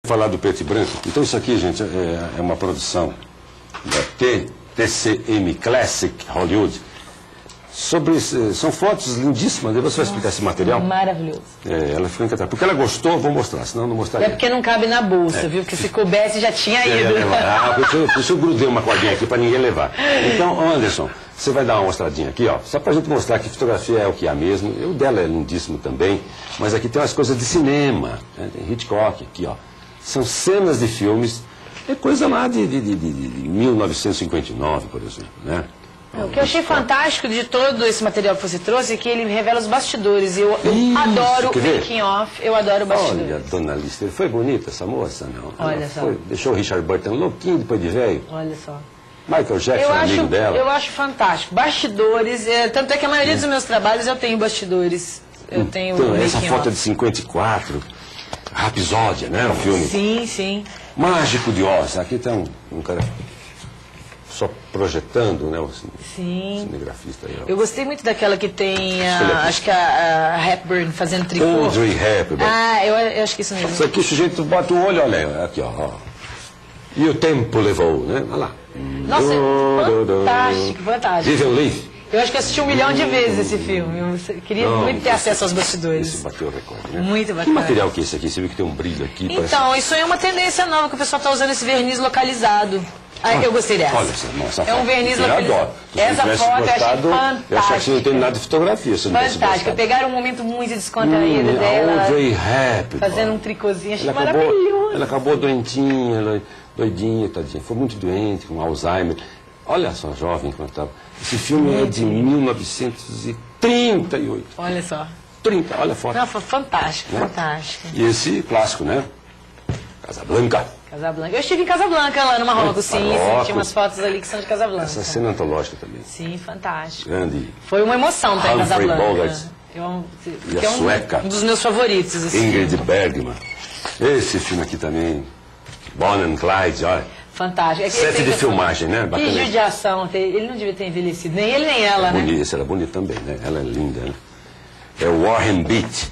Falar do preto e branco. Então isso aqui, gente, é uma produção da TCM Classic Hollywood. São fotos lindíssimas. Você vai explicar esse material? Maravilhoso. Ela ficou encantada. Porque ela gostou, vou mostrar, senão não mostraria. É porque não cabe na bolsa, viu? Porque se coubesse já tinha ido. Por isso eu grudei uma cordinha aqui para ninguém levar. Então, Anderson, você vai dar uma mostradinha aqui, ó, só para a gente mostrar que fotografia é o que há mesmo. O dela é lindíssimo também, mas aqui tem umas coisas de cinema, né? Tem Hitchcock aqui, ó. São cenas de filmes, é coisa lá de 1959, por exemplo, né? O que eu achei fantástico de todo esse material que você trouxe é que ele revela os bastidores. Eu adoro o making off, eu adoro bastidores. Olha, dona Lister, foi bonita essa moça, não? Olha só. Deixou o Richard Burton louquinho depois de velho. Olha só. Michael Jackson, amigo dela. Eu acho fantástico. Bastidores, tanto é que a maioria dos meus trabalhos eu tenho bastidores. Eu tenho então, essa foto é de 54, Rapsódia, né? O filme. Sim, sim. Mágico de Oz. Aqui tem um cara só projetando, né? O cinegrafista aí. Eu gostei muito daquela que tem, acho que a Hepburn fazendo tricô. Audrey Hepburn. Eu acho que isso mesmo. Isso aqui o sujeito bota o olho, olha, aqui, ó. E o tempo levou, né? Olha lá. Nossa, fantástico, fantástico. Vivian Leigh. Eu acho que assisti 1 milhão de vezes esse filme. Eu queria muito ter acesso aos bastidores. Esse bateu o recorde, né? Muito bacana. Que material que é esse aqui? Você viu que tem um brilho aqui? Então, isso é uma tendência nova, que o pessoal está usando esse verniz localizado. Eu gostei dessa. Olha essa é um verniz localizado. Essa foto eu achei fantástica. Eu achei que você não tem nada de fotografia. Fantástica. Pegaram um momento muito descontraído dela. Audrey Hepburn. Fazendo um tricôzinho. Achei maravilhoso. Ela acabou doentinha, doidinha, tadinha. Foi muito doente, com Alzheimer. Olha só, jovem quando estava. Esse filme é de 1938. Olha só. 30, olha a foto. Não, foi fantástico, fantástico. E esse clássico, né? Casablanca. Casablanca. Eu estive em Casablanca, lá no Marrocos, sim. Tinha umas fotos ali que são de Casablanca. Essa cena antológica também. Sim, fantástico. Grande. Foi uma emoção estar em Casablanca. E a sueca. Um dos meus favoritos. Assim. Ingrid Bergman. Esse filme aqui também. Bonnie and Clyde, olha. Fantástico. Sete de filmagem, né? Que judiação. Ele não devia ter envelhecido. Nem ele, nem ela, né? Essa era bonita também, né? Ela é linda, né? É o Warren Beatty.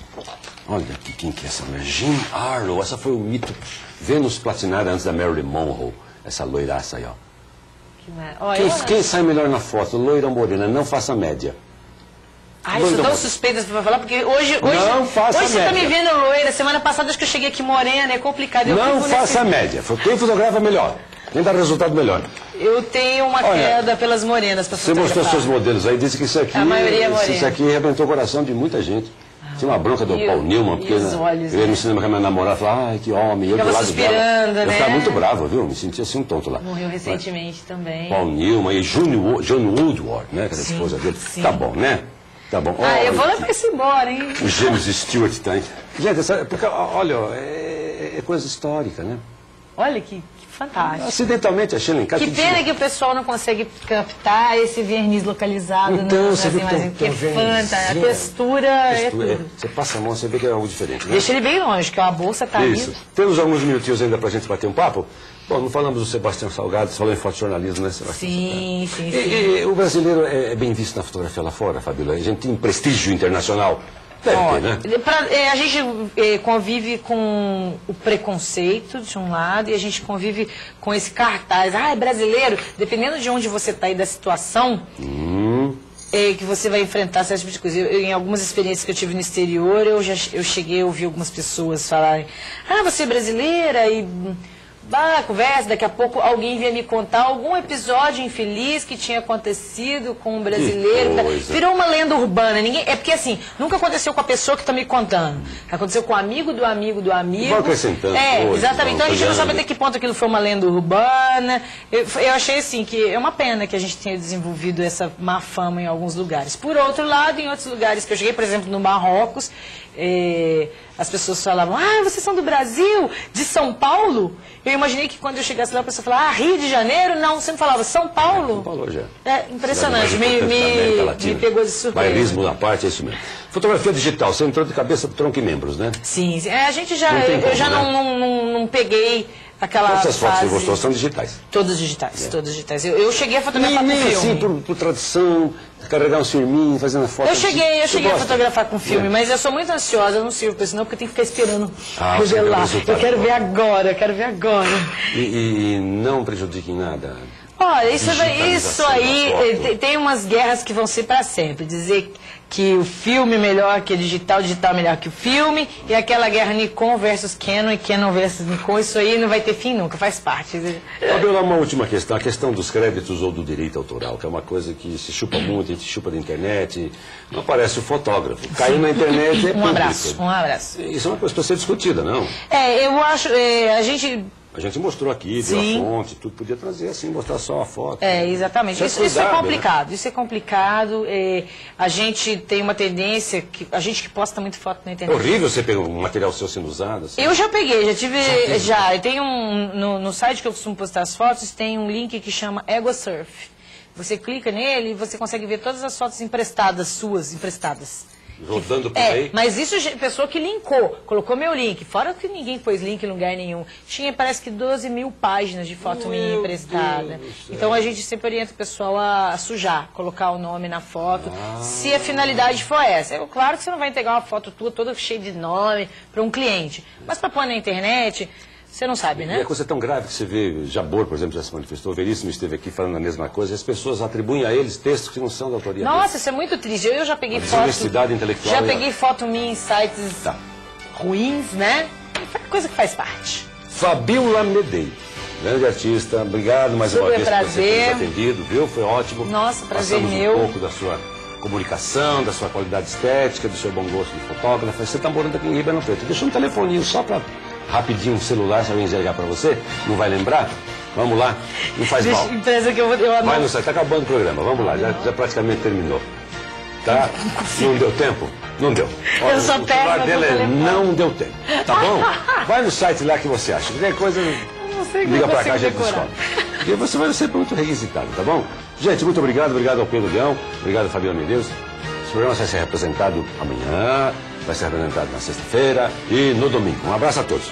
Olha aqui, quem que é essa mulher? Jean Harlow. Essa foi o mito. Vênus platinada antes da Marilyn Monroe. Essa loiraça aí, ó. Quem sai melhor na foto? Loira ou morena? Não faça média. Eu sou tão suspeita pra falar, porque hoje você está me vendo loira. Semana passada acho que eu cheguei aqui morena, é complicado. Não faça média. Quem fotografa melhor. Quem dá resultado melhor. Eu tenho uma queda pelas morenas para fotografar. Você mostrou seus modelos aí, disse que isso aqui... A maioria é morena. Isso aqui arrebentou o coração de muita gente. Tinha uma bronca do Paul Newman, porque eu ia no cinema com a minha namorada e falava, ai, que homem, eu do lado dela. Né? Eu ficava muito bravo, viu? Me sentia assim um tonto lá. Morreu recentemente também. Paul Newman e John Woodward, né? Que era a esposa dele. Sim. Tá bom, né? Tá bom. Eu vou levar isso embora, hein? O James Stewart tá aí. Gente, porque, olha, é coisa histórica, né? Olha que fantástico. Acidentalmente achei lá em casa. Que pena que o pessoal não consegue captar esse verniz localizado. Então, você vê que é fantástico. A textura é tudo. Você passa a mão, você vê que é algo diferente, né? Deixa ele bem longe, que a bolsa tá Isso. ali. Temos alguns minutinhos ainda pra gente bater um papo? Bom, não falamos do Sebastião Salgado, você falou em fotojornalismo, né, Sebastião? Sim. E o brasileiro é bem visto na fotografia lá fora, Fabíola? A gente tem prestígio internacional. Deve ter, né? A gente convive com o preconceito, de um lado, e a gente convive com esse cartaz. É brasileiro. Dependendo de onde você está aí, da situação que você vai enfrentar esse tipo de coisa. Em algumas experiências que eu tive no exterior, eu cheguei a ouvir algumas pessoas falarem: você é brasileira e... conversa, daqui a pouco alguém vinha me contar algum episódio infeliz que tinha acontecido com um brasileiro. Virou uma lenda urbana. É porque assim, nunca aconteceu com a pessoa que está me contando. Aconteceu com o amigo do amigo do amigo. Vai acrescentando. Exatamente. Então a gente não sabe até que ponto aquilo foi uma lenda urbana. Eu achei assim que é uma pena que a gente tenha desenvolvido essa má fama em alguns lugares. Por outro lado, em outros lugares que eu cheguei, por exemplo, no Marrocos, as pessoas falavam: vocês são do Brasil, de São Paulo? Eu imaginei que quando eu chegasse lá, a pessoa falava: Rio de Janeiro? Não, você não falava São Paulo? São Paulo já. Impressionante, me pegou de surpresa. Bailismo na parte, é isso mesmo. Fotografia digital, você entrou de cabeça pro tronco e membros, né? Sim, a gente já, eu já não peguei aquela Todas as fotos que fase... você mostrou são digitais. Todas digitais, todas digitais. Eu cheguei a fotografar com filme. Assim, por tradição, carregar um filminho, fazendo a foto. Eu cheguei a fotografar com filme, mas eu sou muito ansiosa, eu não sirvo pra isso não, porque eu tenho que ficar esperando revelar. Eu quero ver agora, eu quero ver agora. E não prejudique em nada. Olha, isso aí tem umas guerras que vão ser para sempre. Dizer que o filme é melhor que o digital é melhor que o filme, e aquela guerra Nikon versus Canon e Canon versus Nikon, isso aí não vai ter fim nunca, faz parte. Fabiola, uma última questão, a questão dos créditos ou do direito autoral, que é uma coisa que se chupa muito, a gente chupa da internet, não aparece o fotógrafo. Caiu na internet é público. Um abraço. Isso é uma coisa para ser discutida, não? Eu acho, A gente mostrou aqui, deu a fonte, tudo podia trazer assim, mostrar só a foto. Exatamente. Isso é complicado, né? Isso é complicado. A gente tem uma tendência, a gente que posta muito foto na internet. É horrível você pegar um material seu sendo usado. Assim. Eu já peguei, já tive. Eu tenho no site que eu costumo postar as fotos, tem um link que chama EgoSurf. Você clica nele e você consegue ver todas as fotos emprestadas, suas emprestadas. Rodando por aí? Mas isso, pessoa que linkou, colocou meu link, fora que ninguém pôs link em lugar nenhum. Tinha, parece que 12 mil páginas de foto minha emprestada. Então a gente sempre orienta o pessoal a sujar, colocar o nome na foto, se a finalidade for essa. Claro que você não vai entregar uma foto tua toda cheia de nome para um cliente, mas para pôr na internet... Você não sabe, né? E a coisa é tão grave que você vê, Jabor, por exemplo, já se manifestou, Veríssimo esteve aqui falando a mesma coisa, e as pessoas atribuem a eles textos que não são da autoria deles. Nossa, isso é muito triste. Eu já peguei foto... Honestidade intelectual. Já peguei foto minha em sites ruins, né? Coisa que faz parte. Fabiola Medeiros, grande artista, obrigado mais uma vez por você ter nos atendido, viu? Foi ótimo. Nossa, prazer Passamos meu. um pouco da sua comunicação, da sua qualidade estética, do seu bom gosto de fotógrafo. Você está morando aqui em Ribeirão Preto. Deixa um telefoninho só para... Rapidinho, um celular, se alguém ligar para você, não vai lembrar? Vamos lá, não faz mal. Empresa que eu vai no site, está acabando o programa, vamos lá, já praticamente terminou. Tá? Não deu tempo? Não deu. Olha, eu sou péssima. Não deu tempo, tá bom? Vai no site lá que você acha. Qualquer coisa, liga para cá, a gente descobre. E você vai ser sempre muito requisitado, tá bom? Gente, muito obrigado ao Pedro Leão, obrigado a Fabiola Medeiros. Esse programa vai ser representado amanhã, vai ser representado na sexta-feira e no domingo. Um abraço a todos.